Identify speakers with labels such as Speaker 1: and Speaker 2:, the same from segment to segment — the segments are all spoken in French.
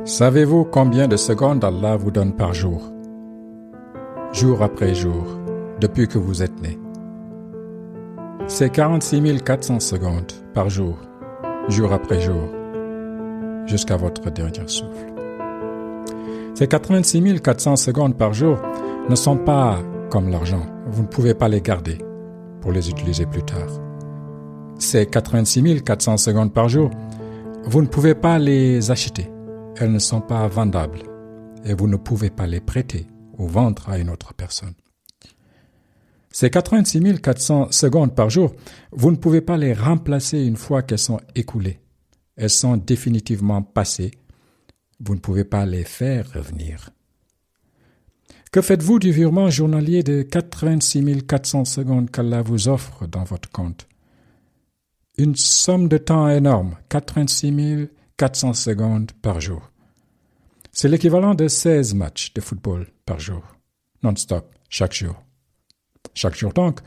Speaker 1: Savez-vous combien de secondes Allah vous donne par jour? Jour après jour, depuis que vous êtes né. C'est 46 400 secondes par jour, jour après jour, jusqu'à votre dernier souffle. Ces 86 400 secondes par jour ne sont pas comme l'argent. Vous ne pouvez pas les garder pour les utiliser plus tard. Ces 86 400 secondes par jour, vous ne pouvez pas les acheter. Elles ne sont pas vendables et vous ne pouvez pas les prêter ou vendre à une autre personne. Ces 86 400 secondes par jour, vous ne pouvez pas les remplacer une fois qu'elles sont écoulées. Elles sont définitivement passées. Vous ne pouvez pas les faire revenir. Que faites-vous du virement journalier de 86 400 secondes qu'Allah vous offre dans votre compte? Une somme de temps énorme, 86 400 secondes par jour. C'est l'équivalent de 16 matchs de football par jour, non-stop, chaque jour. Chaque jour donc,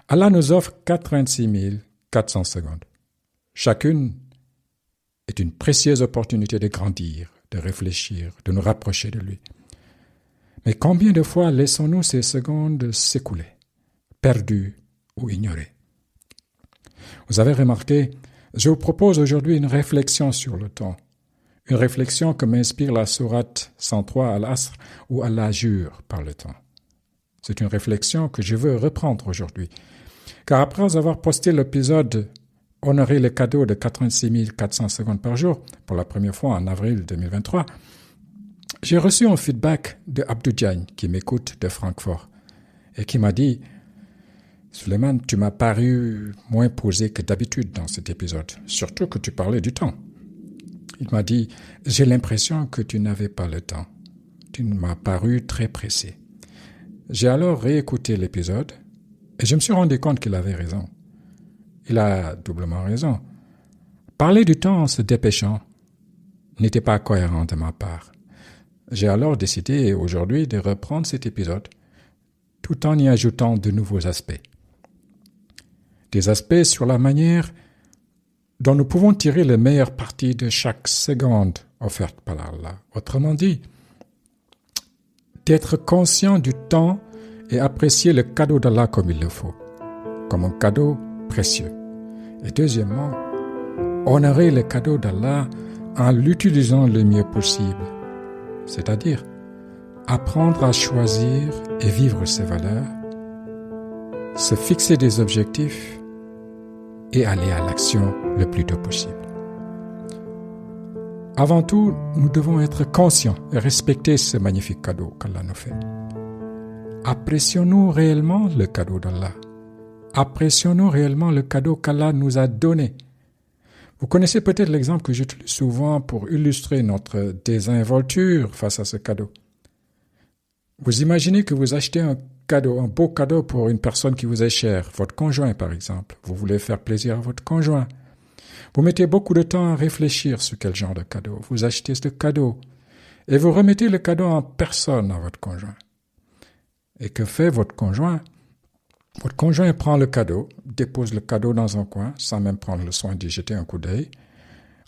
Speaker 1: Allah nous offre 86 400 secondes. Chacune est une précieuse opportunité de grandir, de réfléchir, de nous rapprocher de lui. Mais combien de fois laissons-nous ces secondes s'écouler, perdues ou ignorées? Vous avez remarqué, je vous propose aujourd'hui une réflexion sur le temps. Une réflexion que m'inspire la sourate 103 Al-Asr où Allah jure par le temps. C'est une réflexion que je veux reprendre aujourd'hui. Car après avoir posté l'épisode « Honorer les cadeaux de 86 400 secondes par jour » pour la première fois en avril 2023, j'ai reçu un feedback de Abdou Diagne qui m'écoute de Francfort et qui m'a dit « Suleiman, tu m'as paru moins posé que d'habitude dans cet épisode, surtout que tu parlais du temps. » Il m'a dit « J'ai l'impression que tu n'avais pas le temps. Tu m'as paru très pressé. » J'ai alors réécouté l'épisode et je me suis rendu compte qu'il avait raison. Il a doublement raison. Parler du temps en se dépêchant n'était pas cohérent de ma part. J'ai alors décidé aujourd'hui de reprendre cet épisode tout en y ajoutant de nouveaux aspects. Des aspects sur la manière dont nous pouvons tirer le meilleur parti de chaque seconde offerte par Allah. Autrement dit, d'être conscient du temps et apprécier le cadeau d'Allah comme il le faut, comme un cadeau précieux. Et deuxièmement, honorer le cadeau d'Allah en l'utilisant le mieux possible, c'est-à-dire apprendre à choisir et vivre ses valeurs, se fixer des objectifs et aller à l'action le plus tôt possible. Avant tout, nous devons être conscients et respecter ce magnifique cadeau qu'Allah nous fait. Apprécions-nous réellement le cadeau d'Allah? Apprécions-nous réellement le cadeau qu'Allah nous a donné? Vous connaissez peut-être l'exemple que j'utilise souvent pour illustrer notre désinvolture face à ce cadeau. Vous imaginez que vous achetez un cadeau, un beau cadeau pour une personne qui vous est chère, votre conjoint par exemple. Vous voulez faire plaisir à votre conjoint. Vous mettez beaucoup de temps à réfléchir sur quel genre de cadeau. Vous achetez ce cadeau et vous remettez le cadeau en personne à votre conjoint. Et que fait votre conjoint? Votre conjoint prend le cadeau, dépose le cadeau dans un coin sans même prendre le soin d'y jeter un coup d'œil.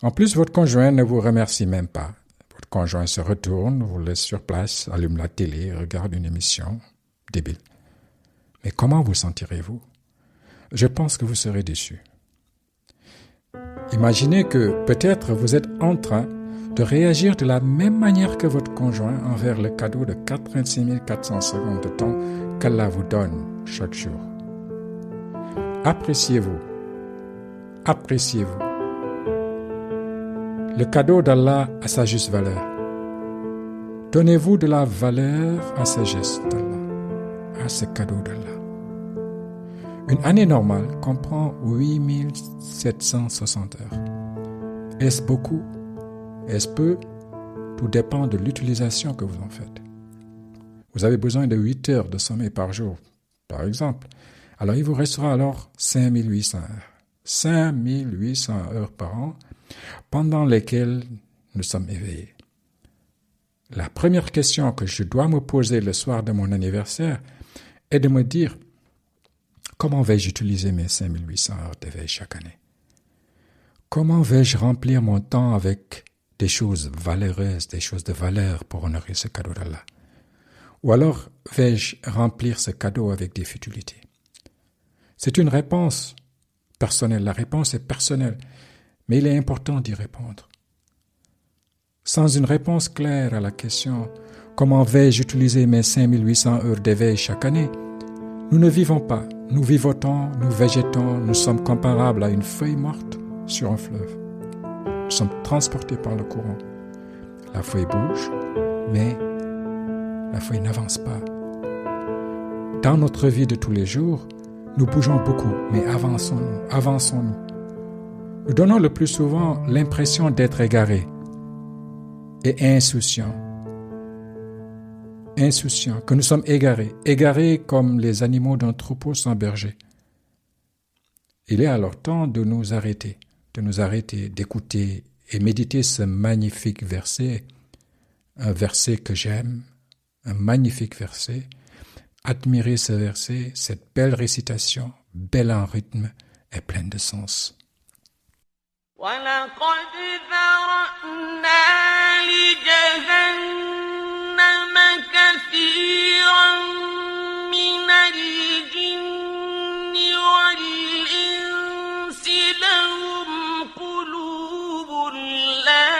Speaker 1: En plus, votre conjoint ne vous remercie même pas. Votre conjoint se retourne, vous laisse sur place, allume la télé, regarde une émission débile. Mais comment vous sentirez-vous? Je pense que vous serez déçu. Imaginez que peut-être vous êtes en train de réagir de la même manière que votre conjoint envers le cadeau de 86 400 secondes de temps qu'Allah vous donne chaque jour. Appréciez-vous. Appréciez-vous. Le cadeau d'Allah a sa juste valeur. Donnez-vous de la valeur à ce geste d'Allah, à ce cadeau d'Allah. Une année normale comprend 8760 heures. Est-ce beaucoup? Est-ce peu? Tout dépend de l'utilisation que vous en faites. Vous avez besoin de 8 heures de sommeil par jour, par exemple. Alors il vous restera alors 5800 heures. 5800 heures par an, pendant lesquelles nous sommes éveillés. La première question que je dois me poser le soir de mon anniversaire est de me dire comment vais-je utiliser mes 5800 heures d'éveil chaque année? Comment vais-je remplir mon temps avec des choses valeureuses, des choses de valeur pour honorer ce cadeau d'Allah? Ou alors vais-je remplir ce cadeau avec des futilités? C'est une réponse personnelle. La réponse est personnelle, mais il est important d'y répondre. Sans une réponse claire à la question « Comment vais-je utiliser mes 5800 heures d'éveil chaque année ?» nous ne vivons pas. Nous vivotons, nous végétons, nous sommes comparables à une feuille morte sur un fleuve. Nous sommes transportés par le courant. La feuille bouge, mais la feuille n'avance pas. Dans notre vie de tous les jours, nous bougeons beaucoup, mais avançons-nous. Nous donnons le plus souvent l'impression d'être égarés et insouciants, que nous sommes égarés comme les animaux d'un troupeau sans berger. Il est alors temps de nous arrêter, d'écouter et méditer ce magnifique verset, un verset que j'aime, un magnifique verset. Admirer ce verset, cette belle récitation, belle en rythme et pleine de sens.
Speaker 2: وَلَقَدْ ذَرَأْنَا لِجَهَنَّمَ كَثِيرًا مِنَ الْجِنِّ وَالْإِنسِ لَهُمْ قُلُوبٌ لَّا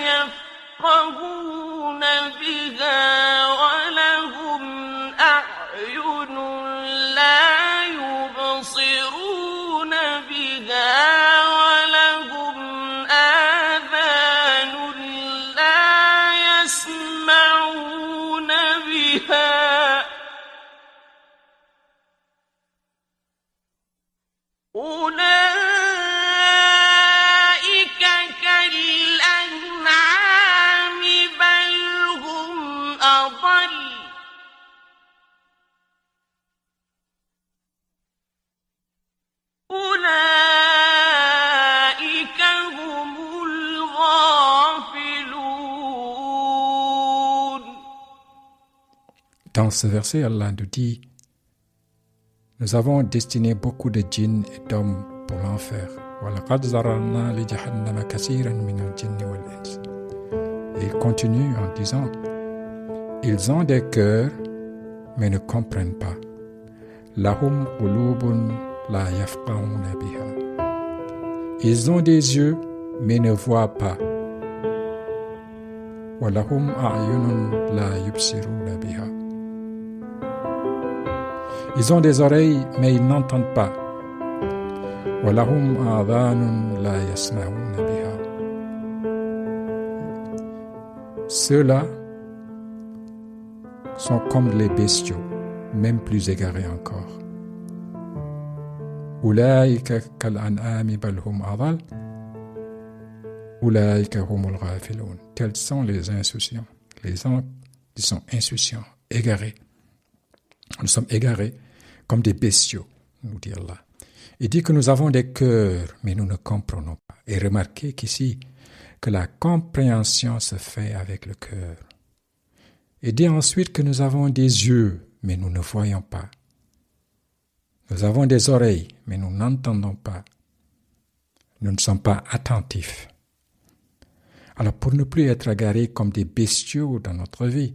Speaker 2: يَفْقَهُونَ بِهَا وَلَهُمْ أَعْيُنٌ لَّا يُبْصِرُونَ بِهَا وَلَهُمْ آذَانٌ لَّا يَسْمَعُونَ بِهَا أُولَٰئِكَ كَالْأَنْعَامِ بَلْ هُمْ أَضَلُّ أُولَٰئِكَ هُمُ الْغَافِلُونَ.
Speaker 1: Dans ce verset, Allah nous dit: nous avons destiné beaucoup de djinns et d'hommes pour l'enfer. وَلَقَدْ ذَرَأْنَا لِجَهَنَّمَ كَثِيرًا مِنَ الْجِنِّ وَالْإِنسِ. Et il continue en disant: ils ont des cœurs, mais ne comprennent pas. لَهُمْ قُلُوبٌ لَا يَفْقَهُونَ بِهَا. Ils ont des yeux, mais ne voient pas. وَلَهُمْ أَعْيُنٌ لَا يُبْصِرُونَ بِهَا. Ils ont des oreilles, mais ils n'entendent pas. وَلَهُمْ آذَانٌ لَا يَسْمَعُونَ بِهَا. Ceux-là sont comme les bestiaux, même plus égarés encore. أُولَٰئِكَ كَالْأَنْعَامِ بَلْ هُمْ أَضَلُّ أُولَٰئِكَ هُمُ الْغَافِلُونَ. Tels sont les insouciants, les gens qui sont insouciants, égarés. Nous sommes égarés comme des bestiaux, nous dit Allah. Il dit que nous avons des cœurs, mais nous ne comprenons pas. Et remarquez qu'ici, que la compréhension se fait avec le cœur. Il dit ensuite que nous avons des yeux, mais nous ne voyons pas. Nous avons des oreilles, mais nous n'entendons pas. Nous ne sommes pas attentifs. Alors, pour ne plus être égarés comme des bestiaux dans notre vie,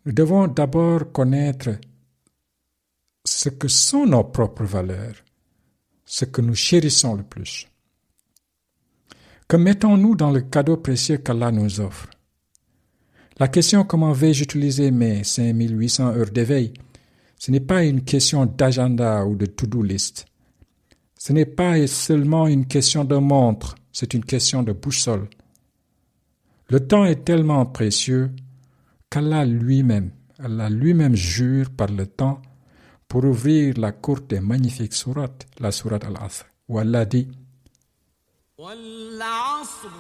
Speaker 1: nous devons d'abord connaître ce que sont nos propres valeurs, ce que nous chérissons le plus. Que mettons-nous dans le cadeau précieux qu'Allah nous offre? La question « Comment vais-je utiliser mes 5800 heures d'éveil ?» ce n'est pas une question d'agenda ou de to-do list. Ce n'est pas seulement une question de montre, c'est une question de boussole. Le temps est tellement précieux qu'Allah lui-même jure par le temps pour ouvrir la courte et magnifique sourate, la sourate Al-Asr, où Allah dit:
Speaker 2: وَالْعَصْرِ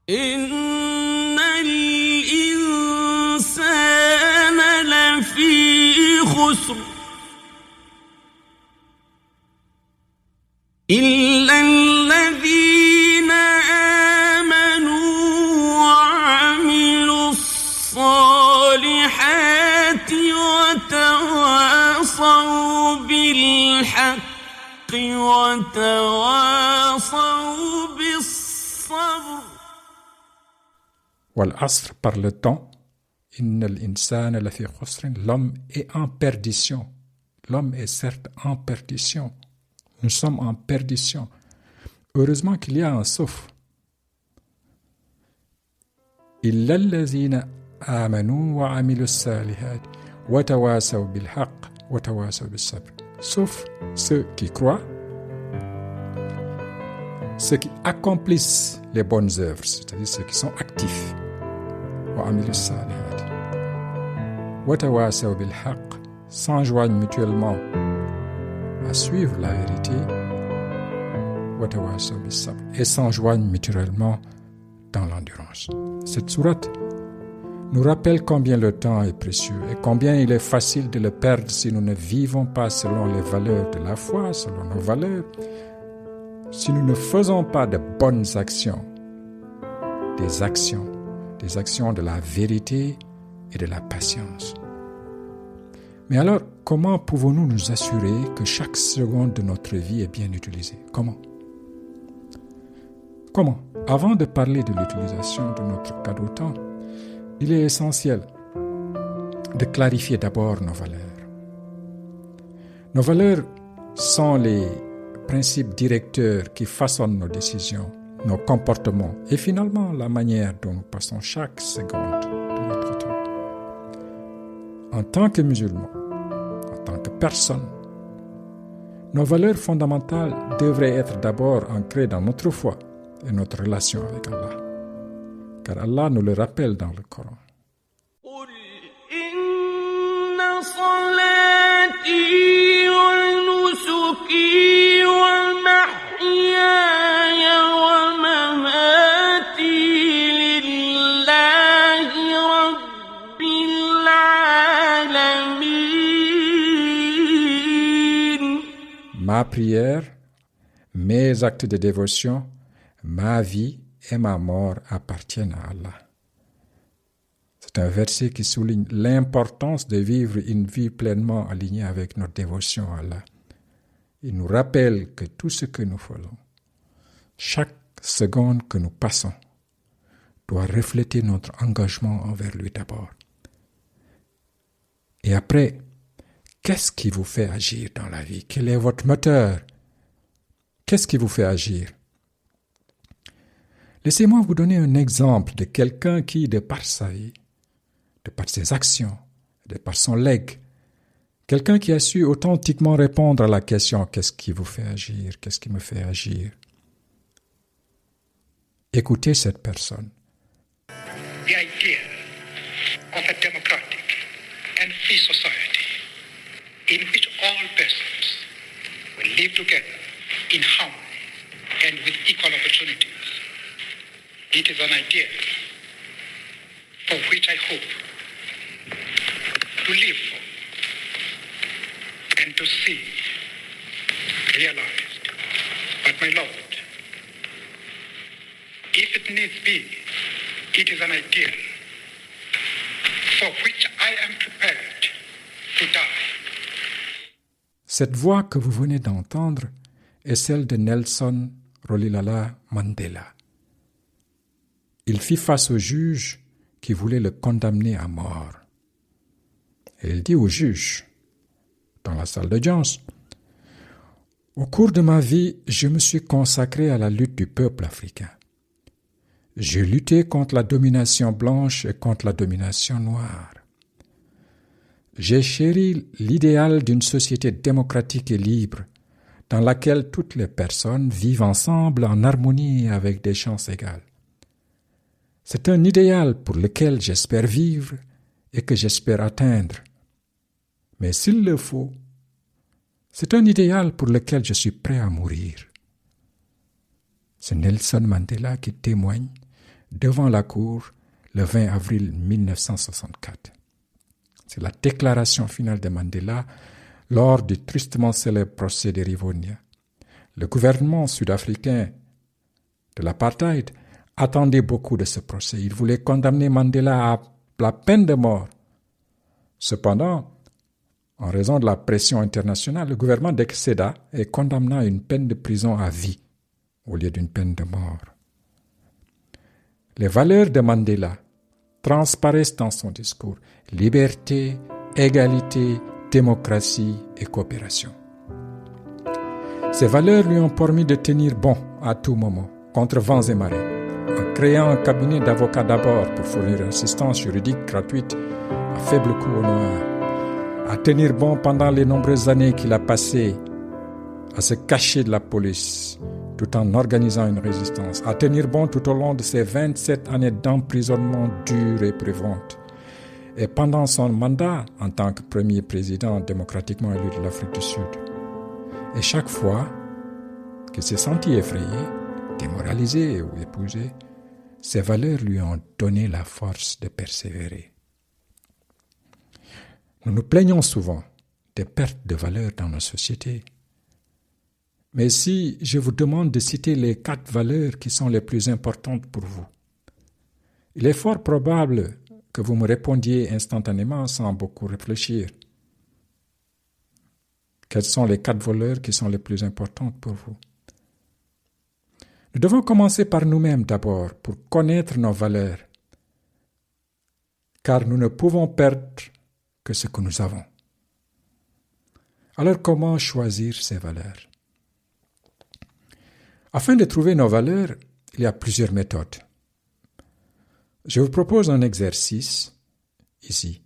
Speaker 2: إِنَّ الْإِنسَانَ لَفِي خُسْرٍ إِلَّا الَّذِينَ آمَنُوا وَعَمِلُوا الصَّالِحَاتِ وَتَوَاصَوْا بِالْحَقِّ وَتَوَاصَوْا بِالصَّبْرِ
Speaker 1: Wal asr par le temps. Innal insana lafi khusrin. L'homme est en perdition. L'homme est certes en perdition. Nous sommes en perdition. Heureusement qu'il y a un sauf. Illa allazina amanu wa amilu salihat wa tawasaw bil haqq wa tawasaw bis sabr. Sauf ceux qui croient, ceux qui accomplissent les bonnes œuvres, c'est-à-dire ceux qui sont actifs. Wa amilu salihat wa tawasaw bil haqq, s'enjoignent mutuellement à suivre la vérité, wa tawasaw bis sabr, et s'enjoignent mutuellement dans l'endurance. Cette sourate nous rappelle combien le temps est précieux et combien il est facile de le perdre si nous ne vivons pas selon les valeurs de la foi, selon nos valeurs, si nous ne faisons pas de bonnes actions, des actions de la vérité et de la patience. Mais alors, comment pouvons-nous nous assurer que chaque seconde de notre vie est bien utilisée? Comment? Avant de parler de l'utilisation de notre cadeau temps, il est essentiel de clarifier d'abord nos valeurs. Nos valeurs sont les principes directeurs qui façonnent nos décisions, nos comportements et finalement la manière dont nous passons chaque seconde de notre temps. En tant que musulmans, en tant que personnes, nos valeurs fondamentales devraient être d'abord ancrées dans notre foi et notre relation avec Allah. Car Allah nous le rappelle dans le Coran.
Speaker 2: قل إن صلاتي ونسكي ومحياي ومماتي لله رب العالمين.
Speaker 1: Ma prière, mes actes de dévotion, ma vie et ma mort appartiennent à Allah. C'est un verset qui souligne l'importance de vivre une vie pleinement alignée avec notre dévotion à Allah. Il nous rappelle que tout ce que nous faisons, chaque seconde que nous passons, doit refléter notre engagement envers lui d'abord. Et après, qu'est-ce qui vous fait agir dans la vie? Quel est votre moteur? Qu'est-ce qui vous fait agir? Laissez-moi vous donner un exemple de quelqu'un qui, de par sa vie, de par ses actions, de par son legs, quelqu'un qui a su authentiquement répondre à la question « Qu'est-ce qui vous fait agir? Qu'est-ce qui me fait agir ?» Écoutez cette personne.
Speaker 3: The idea of a democratic and free society in which all persons will live together in harmony and with equal opportunities. It is an idea for which I hope to live for and to see realized. But my Lord, if it needs be, it is an ideal for which I am prepared to die.
Speaker 1: Cette voix que vous venez d'entendre est celle de Nelson Rolihlahla Mandela. Il fit face au juge qui voulait le condamner à mort. Et il dit au juge, dans la salle d'audience, « Au cours de ma vie, je me suis consacré à la lutte du peuple africain. J'ai lutté contre la domination blanche et contre la domination noire. J'ai chéri l'idéal d'une société démocratique et libre, dans laquelle toutes les personnes vivent ensemble en harmonie avec des chances égales. C'est un idéal pour lequel j'espère vivre et que j'espère atteindre. Mais s'il le faut, c'est un idéal pour lequel je suis prêt à mourir. » C'est Nelson Mandela qui témoigne devant la cour le 20 avril 1964. C'est la déclaration finale de Mandela lors du tristement célèbre procès de Rivonia. Le gouvernement sud-africain de l'apartheid attendait beaucoup de ce procès. Il voulait condamner Mandela à la peine de mort. Cependant, en raison de la pression internationale, le gouvernement décéda et condamna à une peine de prison à vie au lieu d'une peine de mort. Les valeurs de Mandela transparaissent dans son discours. Liberté, égalité, démocratie et coopération. Ces valeurs lui ont permis de tenir bon à tout moment, contre vents et marées, en créant un cabinet d'avocats d'abord pour fournir une assistance juridique gratuite à faible coût aux Noirs, à tenir bon pendant les nombreuses années qu'il a passées à se cacher de la police tout en organisant une résistance, à tenir bon tout au long de ses 27 années d'emprisonnement dur et éprouvante. Et pendant son mandat en tant que premier président démocratiquement élu de l'Afrique du Sud. Et chaque fois qu'il s'est senti effrayé, démoralisé ou épuisé, ses valeurs lui ont donné la force de persévérer. Nous nous plaignons souvent des pertes de valeurs dans nos sociétés. Mais si je vous demande de citer les 4 valeurs qui sont les plus importantes pour vous, il est fort probable que vous me répondiez instantanément sans beaucoup réfléchir. Quelles sont les 4 valeurs qui sont les plus importantes pour vous? Nous devons commencer par nous-mêmes d'abord pour connaître nos valeurs, car nous ne pouvons perdre que ce que nous avons. Alors comment choisir ces valeurs? Afin de trouver nos valeurs, il y a plusieurs méthodes. Je vous propose un exercice ici.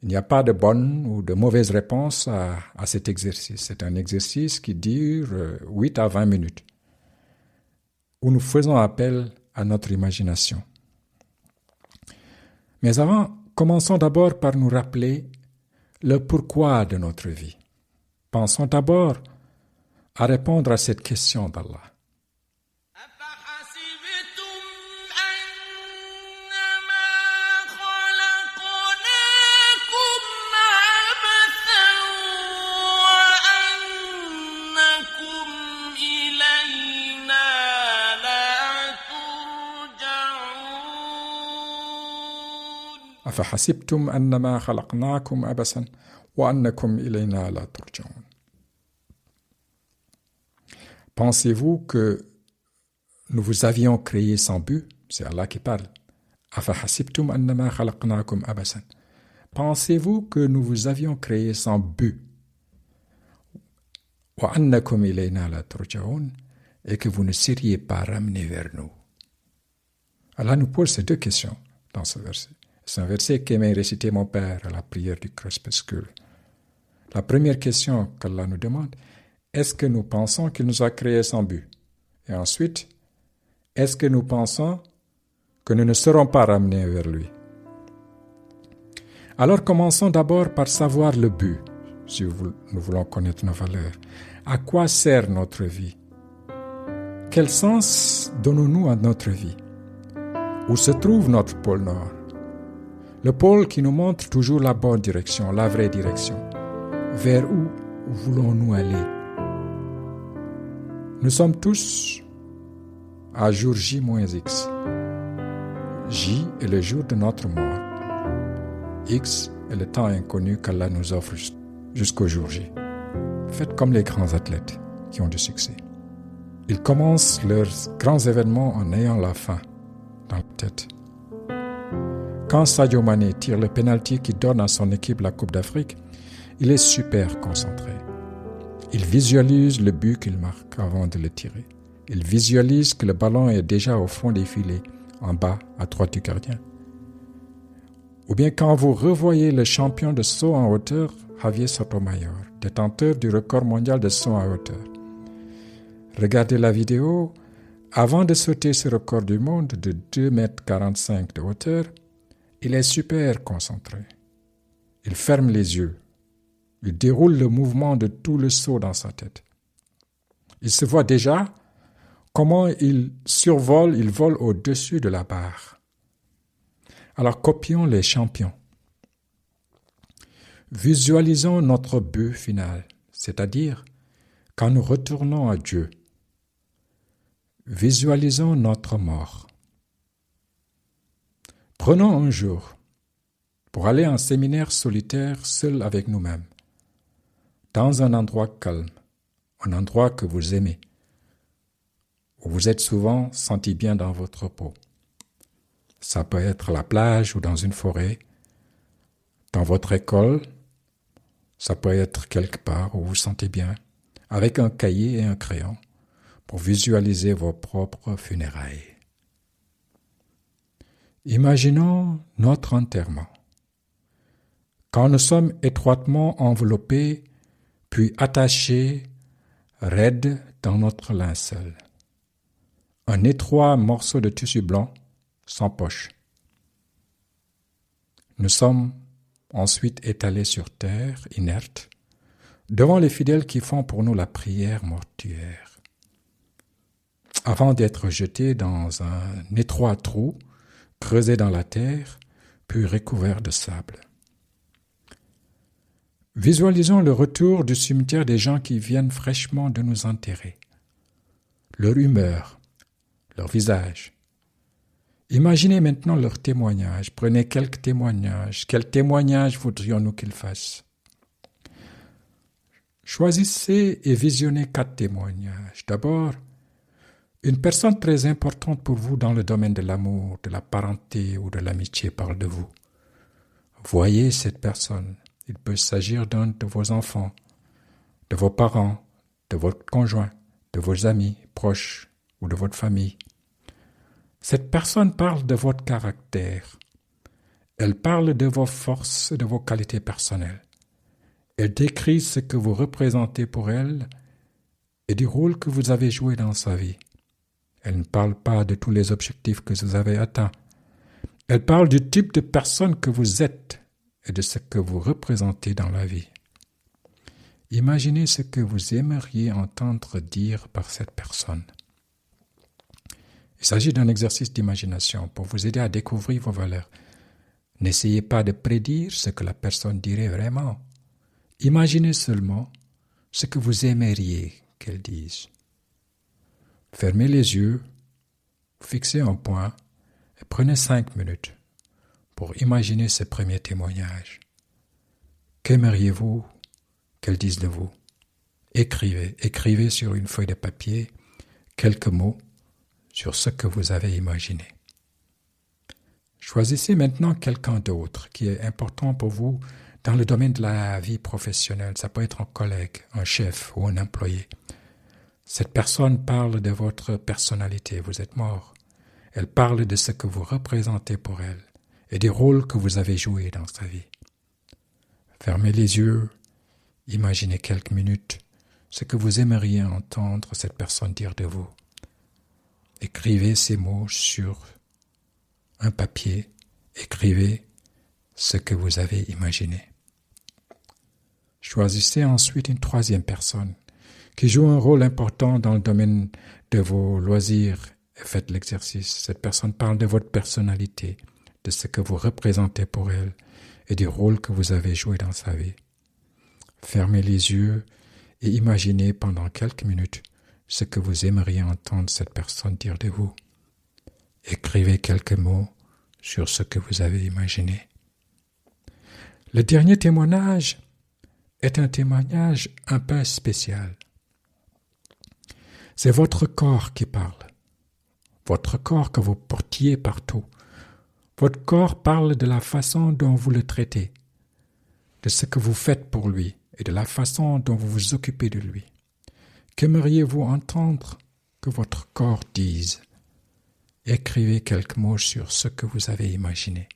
Speaker 1: Il n'y a pas de bonne ou de mauvaise réponse à cet exercice. C'est un exercice qui dure 8 à 20 minutes, où nous faisons appel à notre imagination. Mais avant, commençons d'abord par nous rappeler le pourquoi de notre vie. Pensons d'abord à répondre à cette question d'Allah. أفحسبتم أنما خلقناكم عبثا وأنكم إلينا لا ترجعون. Pensez-vous que nous vous avions créé sans but? C'est Allah qui parle. أفحسبتم أنما خلقناكم عبثا. Pensez-vous que nous vous avions créé sans but? وأنكم إلينا لا ترجعون. Et que vous ne seriez pas ramenés vers nous. Allah nous pose ces 2 questions dans ce verset. C'est un verset qu'aimait réciter mon père à la prière du crépuscule. La première question qu'Allah nous demande, est-ce que nous pensons qu'il nous a créés sans but? Et ensuite, est-ce que nous pensons que nous ne serons pas ramenés vers lui? Alors commençons d'abord par savoir le but, si nous voulons connaître nos valeurs. À quoi sert notre vie? Quel sens donnons-nous à notre vie? Où se trouve notre pôle Nord? Le pôle qui nous montre toujours la bonne direction, la vraie direction. Vers où voulons-nous aller? Nous sommes tous à jour J-X. J est le jour de notre mort. X est le temps inconnu qu'Allah nous offre jusqu'au jour J. Faites comme les grands athlètes qui ont du succès. Ils commencent leurs grands événements en ayant la fin dans la tête. Quand Sadio Mané tire le penalty qui donne à son équipe la Coupe d'Afrique, il est super concentré. Il visualise le but qu'il marque avant de le tirer. Il visualise que le ballon est déjà au fond des filets, en bas, à droite du gardien. Ou bien quand vous revoyez le champion de saut en hauteur, Javier Sotomayor, détenteur du record mondial de saut en hauteur. Regardez la vidéo. Avant de sauter ce record du monde de 2,45 m de hauteur, il est super concentré. Il ferme les yeux. Il déroule le mouvement de tout le saut dans sa tête. Il se voit déjà comment il vole au-dessus de la barre. Alors copions les champions. Visualisons notre but final, c'est-à-dire quand nous retournons à Dieu. Visualisons notre mort. Prenons un jour pour aller en séminaire solitaire seul avec nous-mêmes, dans un endroit calme, un endroit que vous aimez, où vous êtes souvent senti bien dans votre peau. Ça peut être à la plage ou dans une forêt, dans votre école, ça peut être quelque part où vous vous sentez bien, avec un cahier et un crayon pour visualiser vos propres funérailles. Imaginons notre enterrement. Quand nous sommes étroitement enveloppés, puis attachés, raides dans notre linceul. Un étroit morceau de tissu blanc, sans poche. Nous sommes ensuite étalés sur terre, inertes, devant les fidèles qui font pour nous la prière mortuaire. Avant d'être jetés dans un étroit trou, creusé dans la terre, puis recouvert de sable. Visualisons le retour du cimetière des gens qui viennent fraîchement de nous enterrer. Leur humeur, leur visage. Imaginez maintenant leur témoignage. Prenez quelques témoignages. Quels témoignages voudrions-nous qu'ils fassent? Choisissez et visionnez 4 témoignages. D'abord, une personne très importante pour vous dans le domaine de l'amour, de la parenté ou de l'amitié parle de vous. Voyez cette personne. Il peut s'agir d'un de vos enfants, de vos parents, de votre conjoint, de vos amis proches ou de votre famille. Cette personne parle de votre caractère. Elle parle de vos forces, de vos qualités personnelles. Elle décrit ce que vous représentez pour elle et du rôle que vous avez joué dans sa vie. Elle ne parle pas de tous les objectifs que vous avez atteints. Elle parle du type de personne que vous êtes et de ce que vous représentez dans la vie. Imaginez ce que vous aimeriez entendre dire par cette personne. Il s'agit d'un exercice d'imagination pour vous aider à découvrir vos valeurs. N'essayez pas de prédire ce que la personne dirait vraiment. Imaginez seulement ce que vous aimeriez qu'elle dise. Fermez les yeux, fixez un point et prenez 5 minutes pour imaginer ce premier témoignage. Qu'aimeriez-vous qu'elle dise de vous? Écrivez sur une feuille de papier quelques mots sur ce que vous avez imaginé. Choisissez maintenant quelqu'un d'autre qui est important pour vous dans le domaine de la vie professionnelle. Ça peut être un collègue, un chef ou un employé. Cette personne parle de votre personnalité, vous êtes mort. Elle parle de ce que vous représentez pour elle et des rôles que vous avez joués dans sa vie. Fermez les yeux, imaginez quelques minutes ce que vous aimeriez entendre cette personne dire de vous. Écrivez ces mots sur un papier, écrivez ce que vous avez imaginé. Choisissez ensuite une 3e personne qui joue un rôle important dans le domaine de vos loisirs et faites l'exercice. Cette personne parle de votre personnalité, de ce que vous représentez pour elle et du rôle que vous avez joué dans sa vie. Fermez les yeux et imaginez pendant quelques minutes ce que vous aimeriez entendre cette personne dire de vous. Écrivez quelques mots sur ce que vous avez imaginé. Le dernier témoignage est un témoignage un peu spécial. C'est votre corps qui parle. Votre corps que vous portiez partout. Votre corps parle de la façon dont vous le traitez, de ce que vous faites pour lui et de la façon dont vous vous occupez de lui. Qu'aimeriez-vous entendre que votre corps dise? Écrivez quelques mots sur ce que vous avez imaginé.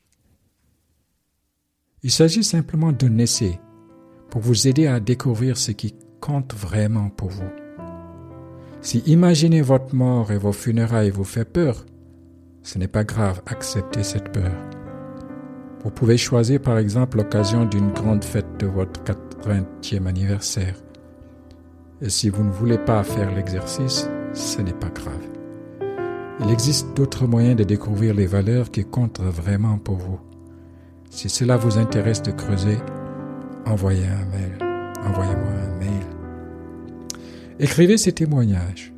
Speaker 1: Il s'agit simplement d'un essai pour vous aider à découvrir ce qui compte vraiment pour vous. Si imaginer votre mort et vos funérailles vous fait peur, ce n'est pas grave, acceptez cette peur. Vous pouvez choisir par exemple l'occasion d'une grande fête de votre 80e anniversaire. Et si vous ne voulez pas faire l'exercice, ce n'est pas grave. Il existe d'autres moyens de découvrir les valeurs qui comptent vraiment pour vous. Si cela vous intéresse de creuser, envoyez-moi un mail. Écrivez ces témoignages.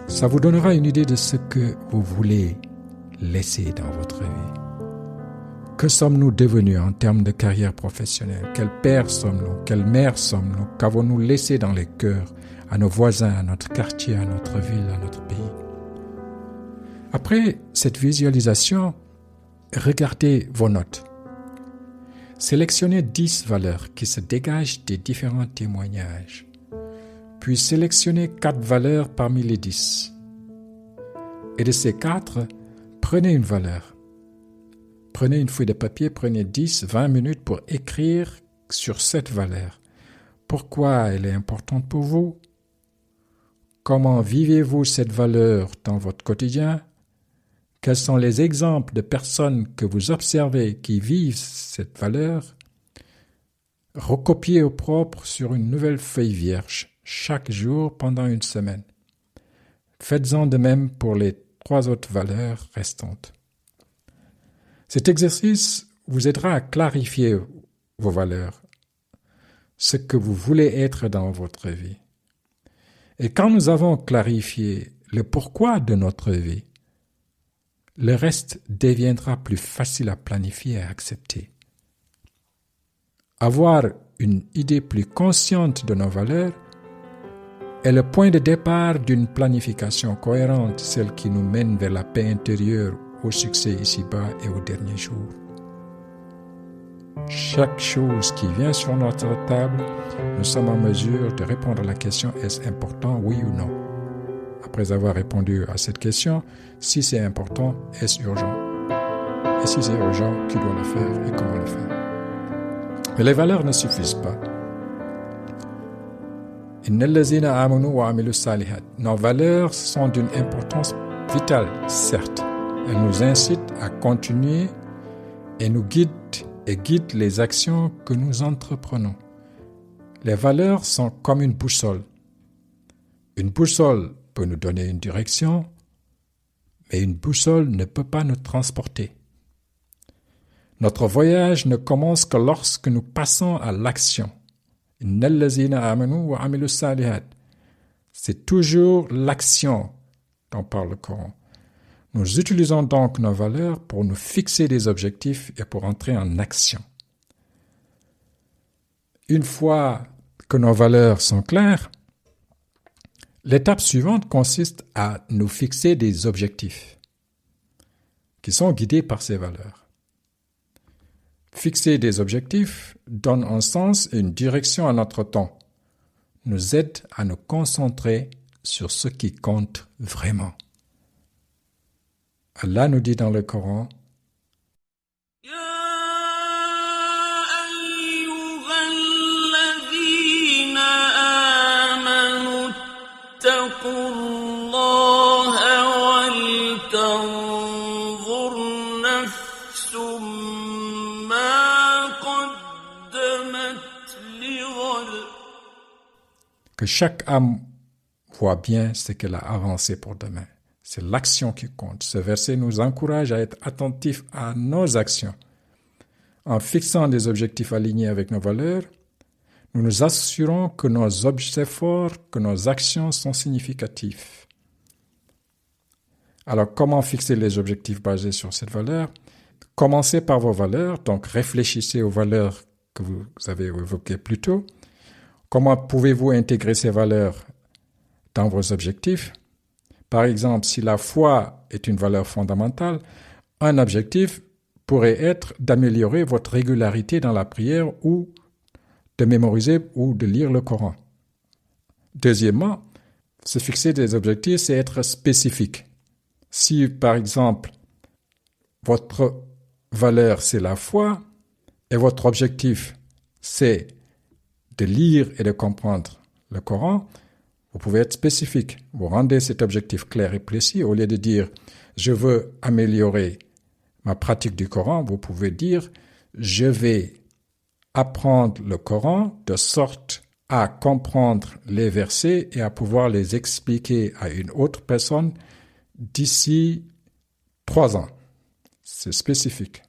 Speaker 1: Ça vous donnera une idée de ce que vous voulez laisser dans votre vie. Que sommes-nous devenus en termes de carrière professionnelle? Quel père sommes-nous? Quelle mère sommes-nous? Qu'avons-nous laissé dans les cœurs à nos voisins, à notre quartier, à notre ville, à notre pays? Après cette visualisation, regardez vos notes. Sélectionnez 10 valeurs qui se dégagent des différents témoignages. Puis sélectionnez 4 valeurs parmi les 10. Et de ces 4, prenez une valeur. Prenez une feuille de papier, prenez 10-20 minutes pour écrire sur cette valeur. Pourquoi elle est importante pour vous? Comment vivez-vous cette valeur dans votre quotidien? Quels sont les exemples de personnes que vous observez qui vivent cette valeur? Recopiez au propre sur une nouvelle feuille vierge chaque jour pendant une semaine. Faites-en de même pour les 3 autres valeurs restantes. Cet exercice vous aidera à clarifier vos valeurs, ce que vous voulez être dans votre vie. Et quand nous avons clarifié le pourquoi de notre vie, le reste deviendra plus facile à planifier et à accepter. Avoir une idée plus consciente de nos valeurs est le point de départ d'une planification cohérente, celle qui nous mène vers la paix intérieure, au succès ici-bas et au dernier jour. Chaque chose qui vient sur notre table, nous sommes en mesure de répondre à la question « Est-ce important, oui ou non ?» Après avoir répondu à cette question, si c'est important, est-ce urgent? Et si c'est urgent, qui doit le faire et comment le faire? Mais les valeurs ne suffisent pas. Nos valeurs sont d'une importance vitale, certes. Elles nous incitent à continuer et nous guident les actions que nous entreprenons. Les valeurs sont comme une boussole. Une boussole peut nous donner une direction, mais une boussole ne peut pas nous transporter. Notre voyage ne commence que lorsque nous passons à l'action. C'est toujours l'action dont parle le Coran. Nous utilisons donc nos valeurs pour nous fixer des objectifs et pour entrer en action. Une fois que nos valeurs sont claires, l'étape suivante consiste à nous fixer des objectifs qui sont guidés par ces valeurs. Fixer des objectifs donne un sens et une direction à notre temps, nous aide à nous concentrer sur ce qui compte vraiment. Allah nous dit dans le Coran, que chaque âme voit bien ce qu'elle a avancé pour demain. C'est l'action qui compte. Ce verset nous encourage à être attentifs à nos actions. En fixant des objectifs alignés avec nos valeurs, nous nous assurons que nos efforts, que nos actions sont significatifs. Alors, comment fixer les objectifs basés sur cette valeur? Commencez par vos valeurs, donc réfléchissez aux valeurs que vous avez évoquées plus tôt. Comment pouvez-vous intégrer ces valeurs dans vos objectifs? Par exemple, si la foi est une valeur fondamentale, un objectif pourrait être d'améliorer votre régularité dans la prière ou de mémoriser ou de lire le Coran. Deuxièmement, se fixer des objectifs, c'est être spécifique. Si, par exemple, votre valeur, c'est la foi, et votre objectif, c'est de lire et de comprendre le Coran, vous pouvez être spécifique. Vous rendez cet objectif clair et précis. Au lieu de dire « je veux améliorer ma pratique du Coran », vous pouvez dire « je vais apprendre le Coran de sorte à comprendre les versets et à pouvoir les expliquer à une autre personne d'ici 3 ans ». C'est spécifique.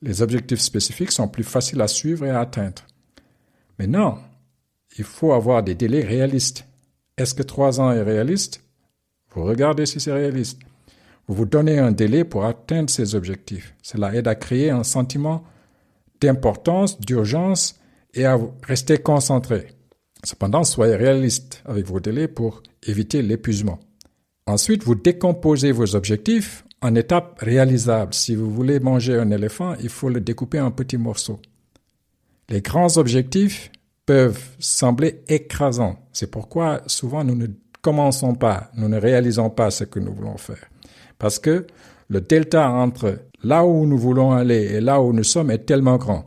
Speaker 1: Les objectifs spécifiques sont plus faciles à suivre et à atteindre. Mais non, il faut avoir des délais réalistes. Est-ce que 3 ans est réaliste? Vous regardez si c'est réaliste. Vous vous donnez un délai pour atteindre ces objectifs. Cela aide à créer un sentiment d'importance, d'urgence et à rester concentré. Cependant, soyez réaliste avec vos délais pour éviter l'épuisement. Ensuite, vous décomposez vos objectifs en étapes réalisables. Si vous voulez manger un éléphant, il faut le découper en petits morceaux. Les grands objectifs peuvent sembler écrasants. C'est pourquoi souvent nous ne commençons pas, nous ne réalisons pas ce que nous voulons faire. Parce que le delta entre là où nous voulons aller et là où nous sommes est tellement grand.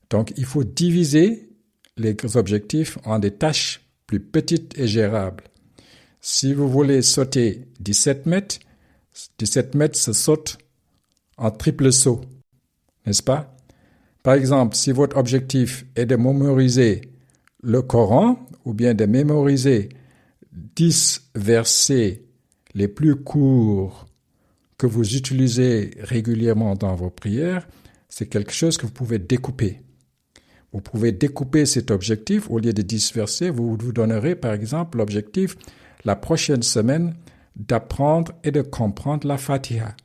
Speaker 1: Donc il faut diviser les objectifs en des tâches plus petites et gérables. Si vous voulez sauter 17 mètres se saute en triple saut, n'est-ce pas? Par exemple, si votre objectif est de mémoriser le Coran ou bien de mémoriser 10 versets les plus courts que vous utilisez régulièrement dans vos prières, c'est quelque chose que vous pouvez découper. Vous pouvez découper cet objectif. Au lieu de 10 versets, vous vous donnerez par exemple l'objectif la prochaine semaine d'apprendre et de comprendre la Fatiha.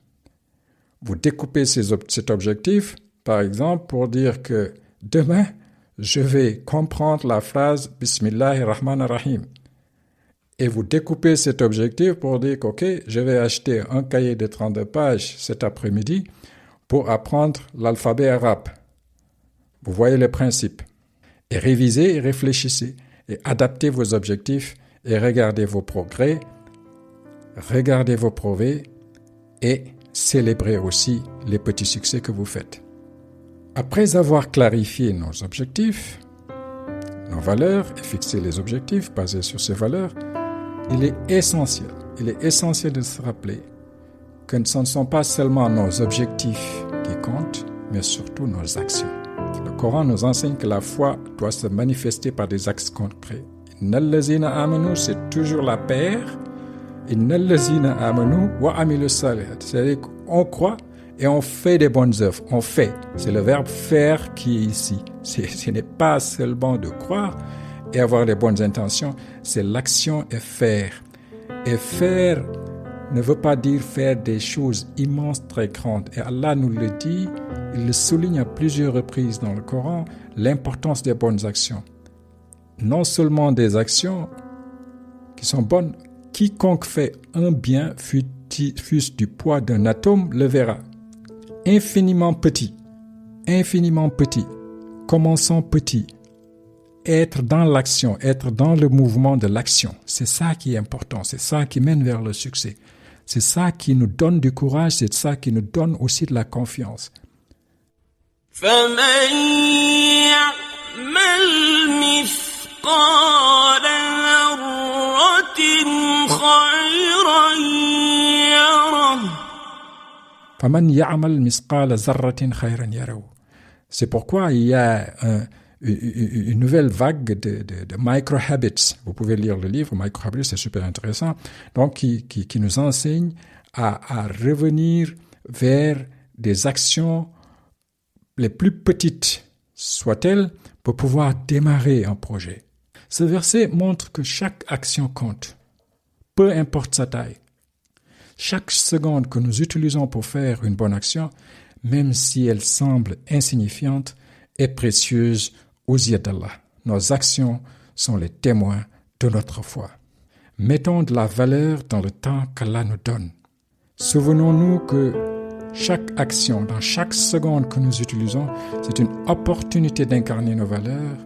Speaker 1: Vous découpez cet objectif, par exemple, pour dire que demain, je vais comprendre la phrase « Bismillahirrahmanirrahim ». Et vous découpez cet objectif pour dire que, OK, je vais acheter un cahier de 32 pages cet après-midi pour apprendre l'alphabet arabe. Vous voyez le principe. Et révisez et réfléchissez et adaptez vos objectifs et regardez vos progrès, regardez vos progrès et célébrez aussi les petits succès que vous faites. Après avoir clarifié nos objectifs, nos valeurs et fixé les objectifs basés sur ces valeurs, il est essentiel de se rappeler que ce ne sont pas seulement nos objectifs qui comptent, mais surtout nos actions. Le Coran nous enseigne que la foi doit se manifester par des actes concrets. Innal lazina amanu, c'est toujours la paire. Innal lazina amanu wa amilu salihat. C'est-à-dire qu'on croit et on fait des bonnes œuvres. On fait. C'est le verbe faire qui est ici. Ce n'est pas seulement de croire et avoir des bonnes intentions, c'est l'action et faire. Et faire ne veut pas dire faire des choses immenses, très grandes. Et Allah nous le dit, il le souligne à plusieurs reprises dans le Coran, l'importance des bonnes actions. Non seulement des actions qui sont bonnes, quiconque fait un bien, fût-ce du poids d'un atome, le verra. Infiniment petit. Commençons petit. Être dans l'action, être dans le mouvement de l'action, c'est ça qui est important, c'est ça qui mène vers le succès. C'est ça qui nous donne du courage, c'est ça qui nous donne aussi de la confiance.
Speaker 2: فمن يعمل مثقال ذرة خيرا يره
Speaker 1: فمن يعمل مثقال ذرة خيرا يره. C'est pourquoi il y a une nouvelle vague de micro-habits. Vous pouvez lire le livre Micro-habits, c'est super intéressant. Donc, qui nous enseigne à revenir vers des actions les plus petites soient-elles pour pouvoir démarrer un projet. Ce verset montre que chaque action compte, peu importe sa taille. Chaque seconde que nous utilisons pour faire une bonne action, même si elle semble insignifiante, est précieuse aux yeux d'Allah. Nos actions sont les témoins de notre foi. Mettons de la valeur dans le temps qu'Allah nous donne. Souvenons-nous que chaque action, dans chaque seconde que nous utilisons, c'est une opportunité d'incarner nos valeurs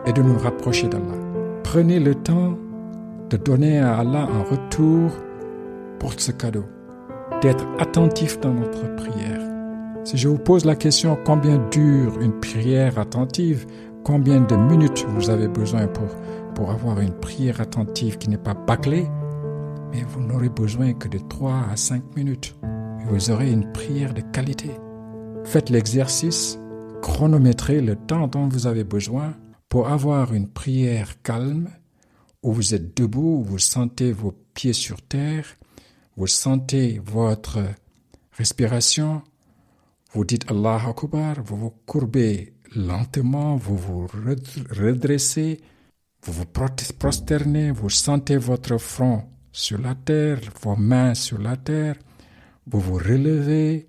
Speaker 1: et de nous rapprocher d'Allah. Prenez le temps de donner à Allah un retour pour ce cadeau, d'être attentif dans notre prière. Si je vous pose la question combien dure une prière attentive, combien de minutes vous avez besoin pour avoir une prière attentive qui n'est pas bâclée, mais vous n'aurez besoin que de 3 à 5 minutes. Et vous aurez une prière de qualité. Faites l'exercice, chronométrez le temps dont vous avez besoin pour avoir une prière calme, où vous êtes debout, où vous sentez vos pieds sur terre, vous sentez votre respiration, vous dites Allah Akbar, vous vous courbez lentement, vous vous redressez, vous vous prosternez, vous sentez votre front sur la terre, vos mains sur la terre, vous vous relevez,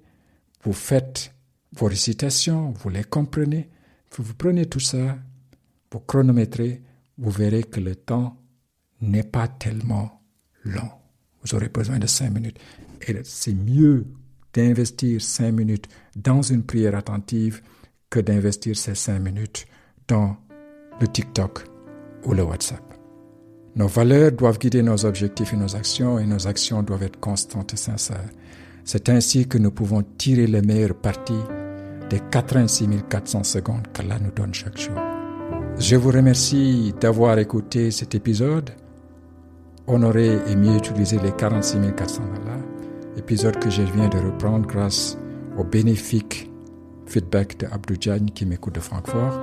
Speaker 1: vous faites vos récitations, vous les comprenez, vous prenez tout ça, vous chronométrez, vous verrez que le temps n'est pas tellement long. vous aurez besoin de 5 minutes. Et c'est mieux d'investir 5 minutes dans une prière attentive que d'investir ces 5 minutes dans le TikTok ou le WhatsApp. Nos valeurs doivent guider nos objectifs et nos actions doivent être constantes et sincères. C'est ainsi que nous pouvons tirer le meilleur parti des 86 400 secondes qu'Allah nous donne chaque jour. Je vous remercie d'avoir écouté cet épisode. Honorer et mieux utiliser les 46 400 $, épisode que je viens de reprendre grâce au bénéfique feedback de Abdou Diagne qui m'écoute de Francfort.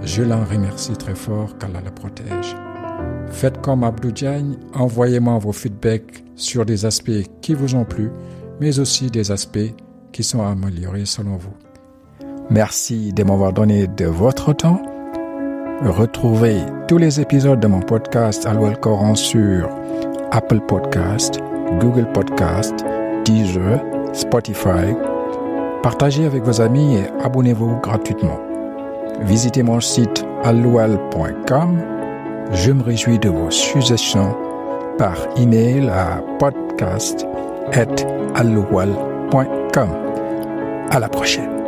Speaker 1: Je l'en remercie très fort, qu'Allah le protège. Faites comme Abdou Diagne, envoyez-moi vos feedbacks sur des aspects qui vous ont plu, mais aussi des aspects qui sont améliorés selon vous. Merci de m'avoir donné de votre temps. Retrouvez tous les épisodes de mon podcast Allo El Coran sur Apple Podcast, Google Podcast, Deezer, Spotify. Partagez avec vos amis et abonnez-vous gratuitement. Visitez mon site alloual.com. Je me réjouis de vos suggestions par email à podcast@alloual.com. À la prochaine.